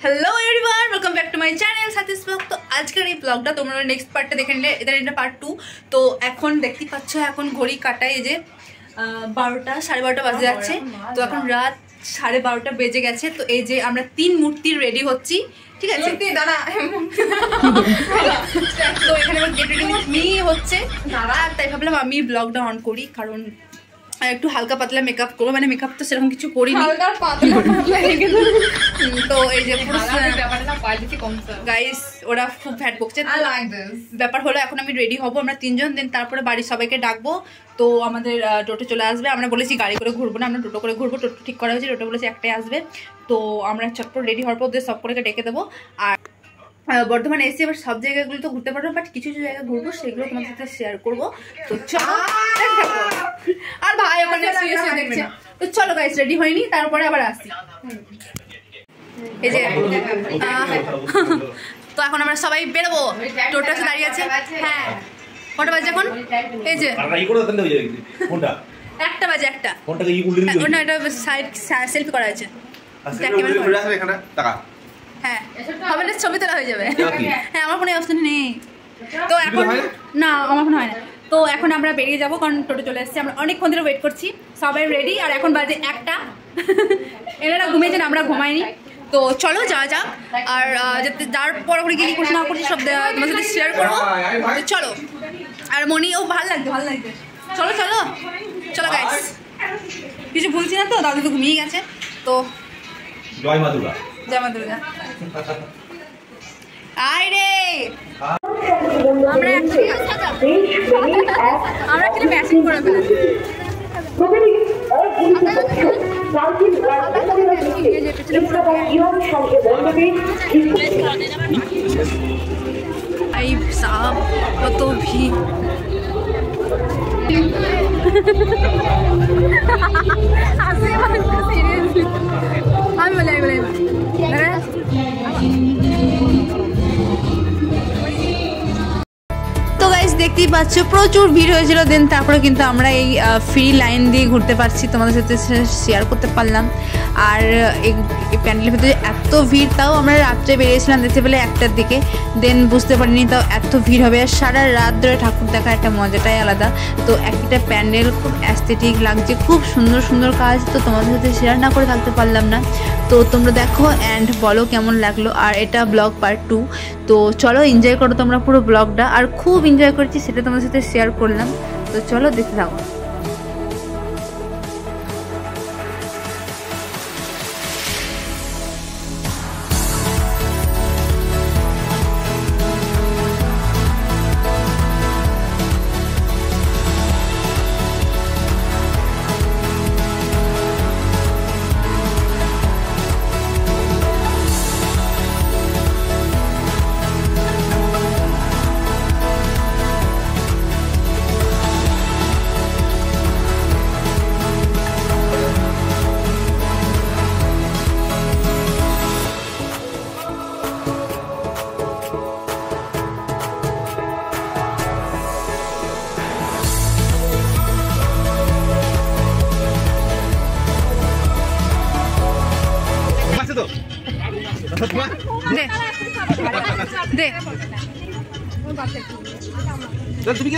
Hello everyone, welcome back to my channel Sathi's blog. तो আজকের এই ব্লগটা তোমরা নেক্সট পার্টটা দেখে নিলে, এটা পার্ট 2। তো এখন দেখতে পাচ্ছ এখন ঘড়ি কাটায় এই যে 12টা 12:30 বাজে যাচ্ছে। তো এখন রাত 12:30 বেজে গেছে। তো এই যে আমরা 3 মূর্তি রেডি হচ্ছি, ঠিক আছে? দাঁড়া, তো এখানে গেট রেডি উইথ মি হচ্ছে দাঁড়া, তাই ভাবলাম আমি ব্লগটা অন করি, কারণ একটু হালকা পাতলা মেকআপ করবো, মানে মেকআপ তো সেরকম কিছু করিনি। তো এই যে গাইস ওরা খুব ভ্যাট বকছে। ব্যাপার হলো এখন আমি রেডি হবো, আমরা 3 জন, দেন তারপরে বাড়ির সবাইকে ডাকবো। তো আমাদের টোটো চলে আসবে। আমরা বলেছি গাড়ি করে ঘুরবো না, আমরা টোটো করে ঘুরবো। টোটো ঠিক করা হয়েছে, টোটো বলেছে একটাই আসবে। তো আমরা চটপট রেডি হওয়ার পর ওদের সব করে ডেকে দেবো। আর বর্তমানে এসে এবার সব জায়গাগুলো তো ঘুরতে পারবো, বাট কিছু কিছু জায়গা ঘুরবো, সেগুলো তোমার সাথে শেয়ার করবো। তো চলো, আর ভাই ওখানে দেখছে। তো চলো গাইস, রেডি হয়নি, তারপরে আবার আসি। এই যে তো এখন আমরা সবাই বেরোবো, টোটো এসে দাঁড়িয়ে আছে। হ্যাঁ, কটা বাজে এখন? এই যে 1টা বাজে। 1টা ওটা এটা সাইড সেলফি করা আছে। হ্যাঁ, হবে না, ছবি তোলা হয়ে যাবে। হ্যাঁ, আমার কোনো অপশন নেই তো এখন, না আমার কোনো হয় না। তো এখন আমরা বেরিয়ে যাবো, কারণ টোটো চলে এসেছে। আমরা অনেকক্ষণ ধরে ওয়েট করছি, সবাই রেডি। আর এখন বাজে 1টা। এনারা ঘুমিয়েছেন, আমরা ঘুমাইনি। তো চলো যাওয়া যাক। আর যার পরে কি কি করছি না করছি সব তোমার সাথে শেয়ার করবো। চলো। আর মনিও ভালো লাগছে। চলো চলো চলো গাইস, কিছু ভুলছি না তো? দাদু তো ঘুমিয়ে গেছে। তো জয় মা দুর্গা। জয় মা দুর্গা। আয় রে, আমরা একটু ম্যাচিং করে ফেলেছি। এই সাপ কত ভিড়। আমি বলে তো গাইস দেখতেই পাচ্ছ প্রচুর ভিড় হয়েছিল। দেন তারপরে কিন্তু আমরা এই ফ্রি লাইন দিয়ে ঘুরতে পারছি, তোমাদের সাথে শেয়ার করতে পারলাম। আর এই প্যান্ডেলের ভিতরে এত ভিড়, তাও আমরা রাত্রে বেরিয়েছিলাম দেখতে পেলে 1টার দিকে। দেন বুঝতে পারিনি তাও এত ভিড় হবে। আর সারা রাত ধরে ঠাকুর দেখার একটা মজাটাই আলাদা। তো একটা প্যান্ডেল খুব অ্যাস্থেটিক লাগছে, খুব সুন্দর সুন্দর কাজ। তো তোমাদের সাথে শেয়ার না করে থাকতে পারলাম না। তো তোমরা দেখো অ্যান্ড বলো কেমন লাগলো। আর এটা ব্লগ পার্ট 2। তো চলো এনজয় করো তোমরা পুরো ব্লগটা। আর খুব এনজয় করছি, সেটা তোমাদের সাথে শেয়ার করলাম। তো চলো দেখতে থাকো।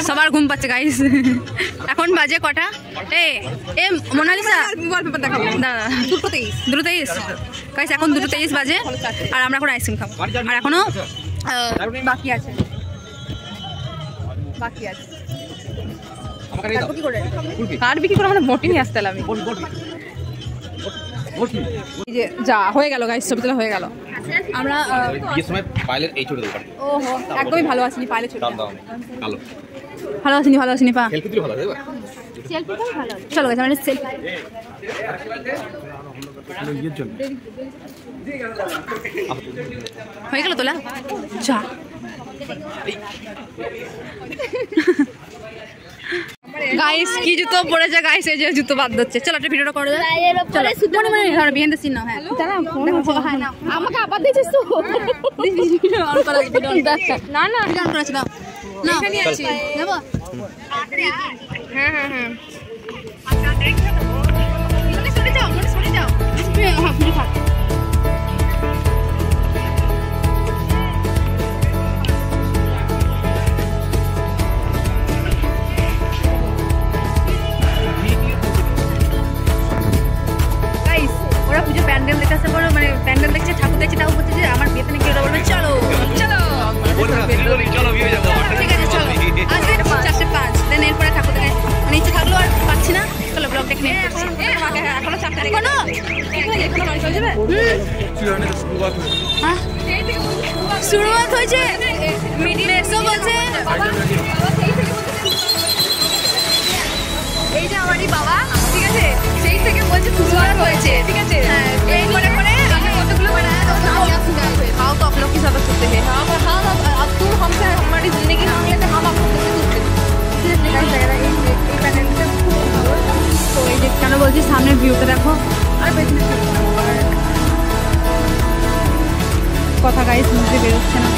সবার ঘুম পাচ্ছে গাইস। এখন বাজে কটা? এ মোনালিসা ওয়ালপেপার দেখাবো দাদা। 2:23 গাইস, এখন 2:23 বাজে। আর আমরা এখন আইসক্রিম খাবো। আর এখনো বাকি আছে। কার বিক্রি করে আমরা বটি নিয়ে আসতে এলাম। যা হয়ে গেল গাইস, ছবি তোলা হয়ে গেল। আমরা ওহো একদমই ভালো আসেনি, পাইলে ছোট ভালো আসেনি পা। চলো গাইস, আমরা সেলফি হয়ে গেল তোলা। যা গাইস কি জুতো পড়েছে গাইস, এই যে জুতো বাদ দিচ্ছে। চলো একটা ভিডিওটা করে দাও। চলো মনে ধরো বিহাইন্ড দ্য সিন নাও। হ্যাঁ আমাকে আবার দিয়েছিস তো? না না অন করেছে দাও। না এখানে আছে নেব। হ্যাঁ সরে যাও। হ্যাঁ ফিরে থাক। হ্যাঁ শুরুয়াত হয়েছে মেসো বলছে এইটা আমারই বাবা, ঠিক আছে, সেই থেকে বলছে শুরুয়াত হয়েছে, ঠিক আছে। এই মনে করে আমি কতগুলো हाँ तो आप लोग के साथ सकते हैं अब तू हमसे हमारी जिंदगी हम लेते हम आपको তো এই যে কেন বলছি সামনের ভিউটা দেখো কথা গাইস মুখে বেরোচ্ছে না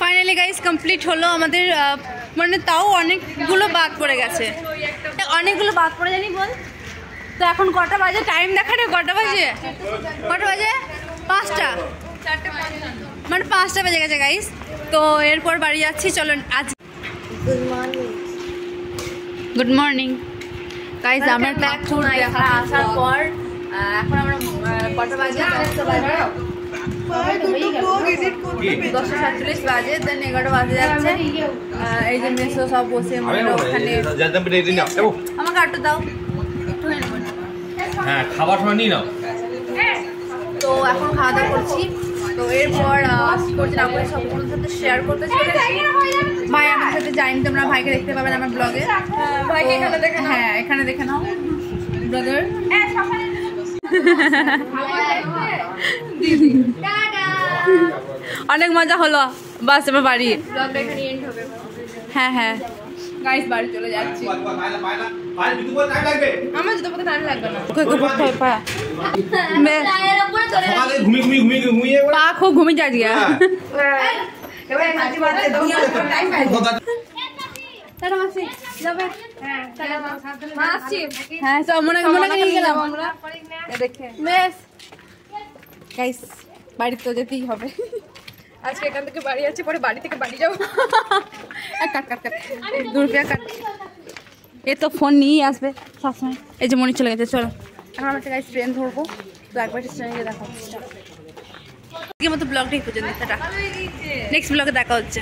ফাইনালি গাইস কমপ্লিট হলো আমাদের মানে তাও অনেকগুলো বাদ পড়ে গেছে অনেকগুলো বাদ পড়ে জানি বল তো এখন কটা বাজে টাইম দেখা রে কটা বাজে 5টা মানে 5টা বেজে গেছে গাইস তো এরপর বাড়ি যাচ্ছি চলো আজ গুড মর্নিং গাইস আমরা ট্যুর দেখা আসার পর এখন আমরা কটা বাজে 10:47 বাজে দেন 11 বাজে যাচ্ছে এই যে মেসো সব বসে ওখানে আমাকে আটু দাও হ্যাঁ খাবার সময় নিয়ে নাও তো এখন খাওয়া দাওয়া করছি তো এরপর কি করছি না করে সব বন্ধুদের সাথে শেয়ার করতে চলেছি ভাই আমার সাথে যাইনি তোমরা ভাইকে দেখতে পাবেন আমার ব্লগে ভাইকে এখানে দেখে নাও। হ্যাঁ এখানে দেখে নাও ব্রাদার অনেক মজা হলো বাস এবার বাড়ি হ্যাঁ হ্যাঁ গাইস বাড়ি চলে যাচ্ছি আমার জুতো পথে টাইম লাগবে না পা খুব ঘুমিয়ে যা গিয়া হ্যাঁ সব মনে নিয়ে গেলাম আমরা বেশ গাইস বাড়ি তো যেতেই হবে আজকে এখান থেকে বাড়ি যাচ্ছি, পরে বাড়ি থেকে বাড়ি যাবো। কাট কাট কাট দুর্গা কাট এ তো ফোন নিয়েই আসবে সবসময় এই যে মনে চলে গেছে চলো এখন আমরা একটা গাইস ট্রেন ধরবো তো একবার ট্রেনে গিয়ে দেখা হচ্ছে আজকের মতো ব্লগটা এই পর্যন্ত নেক্সট ব্লগে দেখা হচ্ছে।